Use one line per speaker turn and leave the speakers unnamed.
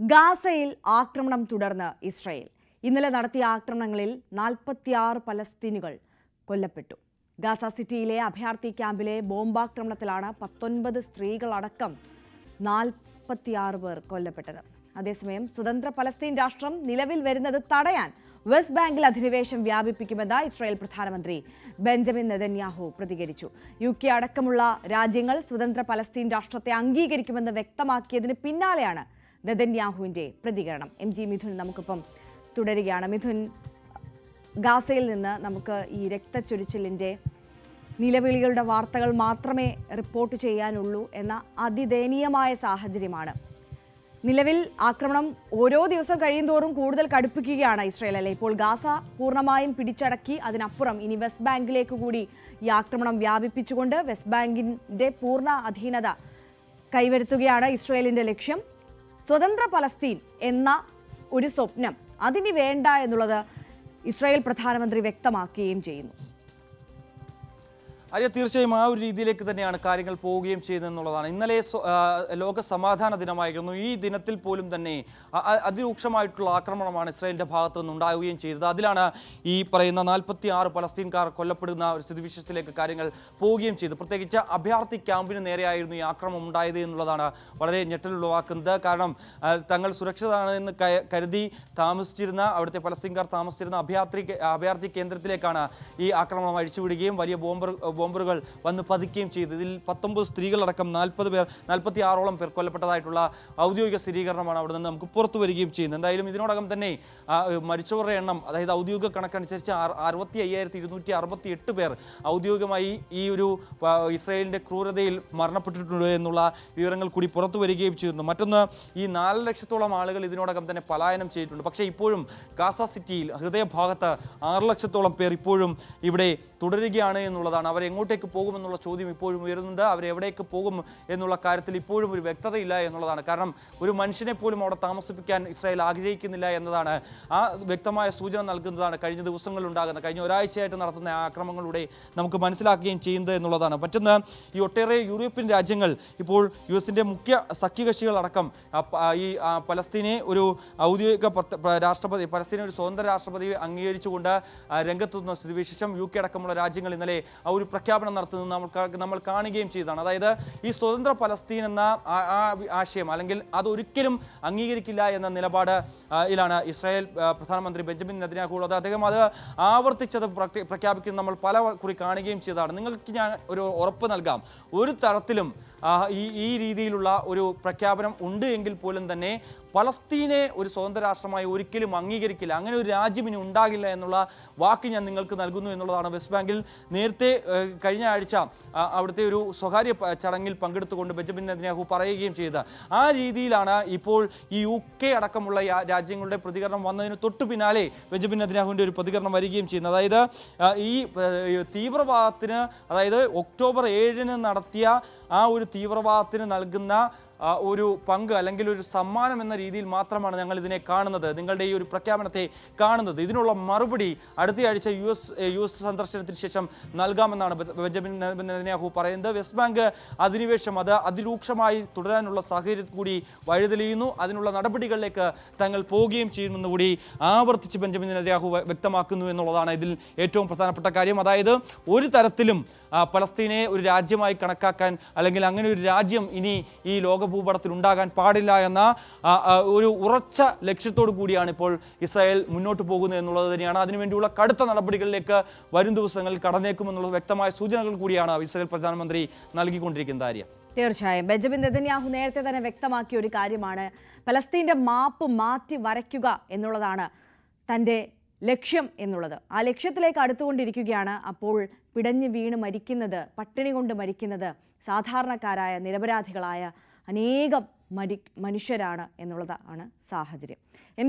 ഗാസയിൽ ആക്രമണം തുടർന്ന് ഇസ്രായേൽ. ഇന്നലെ നടത്തിയ ആക്രമണങ്ങളിൽ 46 പലസ്തീനുകൾ കൊല്ലപ്പെട്ടു. ഗാസ സിറ്റിയിലെ അഭയാർത്ഥി ക്യാമ്പിലെ ബോംബാക്രമണത്തിലാണ് 19 സ്ത്രീകളടക്കം 46 പേർ കൊല്ലപ്പെട്ടത്. അതേസമയം സ്വതന്ത്ര പലസ്തീൻ രാഷ്ട്രം നിലവിൽ വരുന്നത് തടയാൻ വെസ്റ്റ് ബാങ്കിൽ അധിനിവേശം വ്യാപിപ്പിക്കുമെന്ന് ഇസ്രായേൽ പ്രധാനമന്ത്രി ബെഞ്ചമിൻ നെതന്യാഹു പ്രതികരിച്ചു. UK അടക്കമുള്ള രാജ്യങ്ങൾ സ്വതന്ത്ര പലസ്തീൻ രാഷ്ട്രത്തെ അംഗീകരിക്കുമെന്ന് വ്യക്തമാക്കിയതിന് പിന്നാലെയാണ് നെതന്യാഹുവിന്റെ പ്രതികരണം. MG മിഥുൻ നമുക്കിപ്പം തുടരുകയാണ്. മിഥുൻ, ഗാസയിൽ നിന്ന് നമുക്ക് ഈ രക്തച്ചൊരിച്ചിലിന്റെ നിലവിളികളുടെ വാർത്തകൾ മാത്രമേ റിപ്പോർട്ട് ചെയ്യാനുള്ളൂ എന്ന അതിദയനീയമായ സാഹചര്യമാണ്. നിലവിൽ ആക്രമണം ഓരോ ദിവസം കഴിയുന്തോറും കൂടുതൽ കടുപ്പിക്കുകയാണ് ഇസ്രായേൽ, അല്ലെ? ഇപ്പോൾ ഗാസ പൂർണ്ണമായും പിടിച്ചടക്കി, അതിനപ്പുറം ഇനി വെസ്റ്റ് ബാങ്കിലേക്ക് കൂടി ഈ ആക്രമണം വ്യാപിപ്പിച്ചുകൊണ്ട് വെസ്റ്റ് ബാങ്കിന്റെ പൂർണ്ണ അധീനത കൈവരുത്തുകയാണ് ഇസ്രായേലിന്റെ ലക്ഷ്യം. സ്വതന്ത്ര പലസ്തീൻ എന്ന ഒരു സ്വപ്നം അതിന് വേണ്ട എന്നുള്ളത് ഇസ്രായേൽ പ്രധാനമന്ത്രി വ്യക്തമാക്കുകയും ചെയ്യുന്നു.
തീർച്ചയായും ആ ഒരു രീതിയിലേക്ക് തന്നെയാണ് കാര്യങ്ങൾ പോവുകയും ചെയ്യുന്നതെന്നുള്ളതാണ്. ഇന്നലെ ലോക സമാധാന ദിനമായിരുന്നു. ഈ ദിനത്തിൽ പോലും തന്നെ അതിരൂക്ഷമായിട്ടുള്ള ആക്രമണമാണ് ഇസ്രായേലിന്റെ ഭാഗത്തു നിന്നുണ്ടാവുകയും ചെയ്തത്. അതിലാണ് ഈ പറയുന്ന 46 പലസ്തീൻകാർ കൊല്ലപ്പെടുന്ന ഒരു സ്ഥിതിവിശേഷത്തിലേക്ക് കാര്യങ്ങൾ പോവുകയും ചെയ്തു. പ്രത്യേകിച്ച് അഭയാർത്ഥി ക്യാമ്പിന് നേരെയായിരുന്നു ഈ ആക്രമണം ഉണ്ടായത് എന്നുള്ളതാണ് വളരെ ഞെട്ടലുളവാക്കുന്നത്. കാരണം തങ്ങൾ സുരക്ഷിതമാണ് എന്ന് കരുതി താമസിച്ചിരുന്ന അവിടുത്തെ പലസ്തീൻകാർ താമസിച്ചിരുന്ന അഭയാർത്ഥി കേന്ദ്രത്തിലേക്കാണ് ഈ ആക്രമണം അഴിച്ചുവിടുകയും വലിയ ബോംബറുകൾ വന്ന് പതിക്കുകയും ചെയ്തു. ഇതിൽ 19 സ്ത്രീകളടക്കം 46ഓളം പേർ കൊല്ലപ്പെട്ടതായിട്ടുള്ള ഔദ്യോഗിക സ്ഥിരീകരണമാണ് അവിടെ നിന്ന് നമുക്ക് പുറത്തു വരികയും ചെയ്യുന്നത്. എന്തായാലും ഇതിനോടകം തന്നെ മരിച്ചവരുടെ എണ്ണം, അതായത് ഔദ്യോഗിക കണക്കനുസരിച്ച് 65,268 പേർ ഔദ്യോഗികമായി ഈ ഒരു ഇസ്രായേലിന്റെ ക്രൂരതയിൽ മരണപ്പെട്ടിട്ടുണ്ട് എന്നുള്ള വിവരങ്ങൾ കൂടി പുറത്തു വരികയും ചെയ്യുന്നു. മറ്റൊന്ന്, ഈ 4 ലക്ഷത്തോളം ആളുകൾ ഇതിനോടകം തന്നെ പലായനം ചെയ്തിട്ടുണ്ട്. പക്ഷേ ഇപ്പോഴും ഗാസ സിറ്റിയിൽ ഹൃദയഭാഗത്ത് 6 ലക്ഷത്തോളം പേർ ഇപ്പോഴും ഇവിടെ തുടരുകയാണ് എന്നുള്ളതാണ്. എങ്ങോട്ടേക്ക് പോകുമെന്നുള്ള ചോദ്യം ഇപ്പോഴും ഉയരുന്നുണ്ട്. അവരെവിടേക്ക് പോകും എന്നുള്ള കാര്യത്തിൽ ഇപ്പോഴും ഒരു വ്യക്തതയില്ല എന്നുള്ളതാണ്. കാരണം ഒരു മനുഷ്യനെ പോലും അവിടെ താമസിപ്പിക്കാൻ ഇസ്രായേൽ ആഗ്രഹിക്കുന്നില്ല എന്നതാണ് ആ വ്യക്തമായ സൂചന നൽകുന്നതാണ് കഴിഞ്ഞ ദിവസങ്ങളിലുണ്ടാകുന്ന, കഴിഞ്ഞ ഒരാഴ്ചയായിട്ട് നടത്തുന്ന ആക്രമണങ്ങളുടെ നമുക്ക് മനസ്സിലാക്കുകയും ചെയ്യുന്നത് എന്നുള്ളതാണ്. മറ്റൊന്ന്, ഈ ഒട്ടേറെ യൂറോപ്യൻ രാജ്യങ്ങൾ ഇപ്പോൾ US-ന്റെ മുഖ്യ സഖ്യകക്ഷികളടക്കം ഈ പലസ്തീനെ ഒരു ഔദ്യോഗിക രാഷ്ട്രപതി, പലസ്തീനെ ഒരു സ്വതന്ത്ര രാഷ്ട്രപതി അംഗീകരിച്ചുകൊണ്ട് രംഗത്തുനിന്ന സ്ഥിതിവിശേഷം UK അടക്കമുള്ള രാജ്യങ്ങൾ ഇന്നലെ ഒരു പ്രഖ്യാപനം നടത്തുന്നത് നമ്മൾ കാണുകയും ചെയ്തതാണ്. അതായത് ഈ സ്വതന്ത്ര പലസ്തീൻ എന്ന ആശയം, അല്ലെങ്കിൽ അതൊരിക്കലും അംഗീകരിക്കില്ല എന്ന നിലപാടിലാണ് ഇസ്രായേൽ പ്രധാനമന്ത്രി ബെഞ്ചമിൻ നെതന്യാഹു ഉള്ളത്. അദ്ദേഹം അത് ആവർത്തിച്ചത് പ്രഖ്യാപിക്കുന്നത് നമ്മൾ പല കുറി കാണുകയും ചെയ്തതാണ്. നിങ്ങൾക്ക് ഞാൻ ഒരു ഉറപ്പ് നൽകാം, ഒരു തരത്തിലും ഈ രീതിയിലുള്ള ഒരു പ്രഖ്യാപനം ഉണ്ട് എങ്കിൽ പോലും തന്നെ പലസ്തീനെ ഒരു സ്വതന്ത്ര രാഷ്ട്രമായി ഒരിക്കലും അംഗീകരിക്കില്ല, അങ്ങനെ ഒരു രാജ്യം ഇനി ഉണ്ടാകില്ല എന്നുള്ള വാക്ക് ഞാൻ നിങ്ങൾക്ക് നൽകുന്നു എന്നുള്ളതാണ് വെസ്റ്റ് ബാങ്കിൽ നേരത്തെ കഴിഞ്ഞ ആഴ്ച അവിടുത്തെ ഒരു സ്വകാര്യ ചടങ്ങിൽ പങ്കെടുത്തുകൊണ്ട് ബെഞ്ചമിൻ നെതന്യാഹു പറയുകയും ചെയ്തത്. ആ രീതിയിലാണ് ഇപ്പോൾ ഈ UK അടക്കമുള്ള രാജ്യങ്ങളുടെ പ്രതികരണം വന്നതിന് തൊട്ടു പിന്നാലെ ബെഞ്ചമിൻ നെതന്യാഹുവിൻ്റെ ഒരു പ്രതികരണം വരികയും ചെയ്യുന്നത്. അതായത് ഈ തീവ്രവാദത്തിന്, അതായത് ഒക്ടോബർ 7 നടത്തിയ ആ ഒരു തീവ്രവാദത്തിന് നൽകുന്ന ഒരു പങ്ക്, അല്ലെങ്കിൽ ഒരു സമ്മാനം എന്ന രീതിയിൽ മാത്രമാണ് ഞങ്ങൾ ഇതിനെ കാണുന്നത്, നിങ്ങളുടെ ഈ ഒരു പ്രഖ്യാപനത്തെ കാണുന്നത്. ഇതിനുള്ള മറുപടി അടുത്തയാഴ്ച US സന്ദർശനത്തിന് ശേഷം നൽകാമെന്നാണ് ബെഞ്ചമിൻ നെതന്യാഹു പറയുന്നത്. വെസ്റ്റ് ബാങ്ക് അധിനിവേശം അത് അതിരൂക്ഷമായി തുടരാനുള്ള സാഹചര്യം കൂടി വഴിതെളിയുന്നു. അതിനുള്ള നടപടികളിലേക്ക് തങ്ങൾ പോവുകയും ചെയ്യുമെന്ന് കൂടി ആവർത്തിച്ച് ബെഞ്ചമിൻ നെതന്യാഹു വ്യക്തമാക്കുന്നു എന്നുള്ളതാണ് ഇതിൽ ഏറ്റവും പ്രധാനപ്പെട്ട കാര്യം. അതായത് ഒരു തരത്തിലും പലസ്തീനെ ഒരു രാജ്യമായി കണക്കാക്കാൻ, അല്ലെങ്കിൽ അങ്ങനെ ഒരു രാജ്യം ഇനി ഈ ലോകഭൂപടത്തിൽ ഉണ്ടാകാൻ പാടില്ല എന്ന ഒരു ഉറച്ച ലക്ഷ്യത്തോടു കൂടിയാണ് ഇപ്പോൾ ഇസ്രായേൽ മുന്നോട്ട് പോകുന്നത് എന്നുള്ളത് തന്നെയാണ്. അതിനുവേണ്ടിയുള്ള കടുത്ത നടപടികളിലേക്ക് വരും ദിവസങ്ങളിൽ കടന്നേക്കുമെന്നുള്ള വ്യക്തമായ സൂചനകൾ കൂടിയാണ് ഇസ്രായേൽ പ്രധാനമന്ത്രി നൽകിക്കൊണ്ടിരിക്കുന്നത്. ആര്യ,
തീർച്ചയായും ബെഞ്ചമിൻ നെതന്യാഹു നേരത്തെ തന്നെ വ്യക്തമാക്കിയ ഒരു കാര്യമാണ്, പലസ്തീന്റെ മാപ്പ് മാറ്റി വരയ്ക്കുക എന്നുള്ളതാണ് തൻ്റെ ലക്ഷ്യം എന്നുള്ളത്. ആ ലക്ഷ്യത്തിലേക്ക് അടുത്തുകൊണ്ടിരിക്കുകയാണ്. അപ്പോൾ പിടഞ്ഞു വീണ് മരിക്കുന്നത്, പട്ടിണി കൊണ്ട് മരിക്കുന്നത് സാധാരണക്കാരായ നിരപരാധികളായ അനേകം മനുഷ്യരാണ് എന്നുള്ളതാണ് സാഹചര്യം.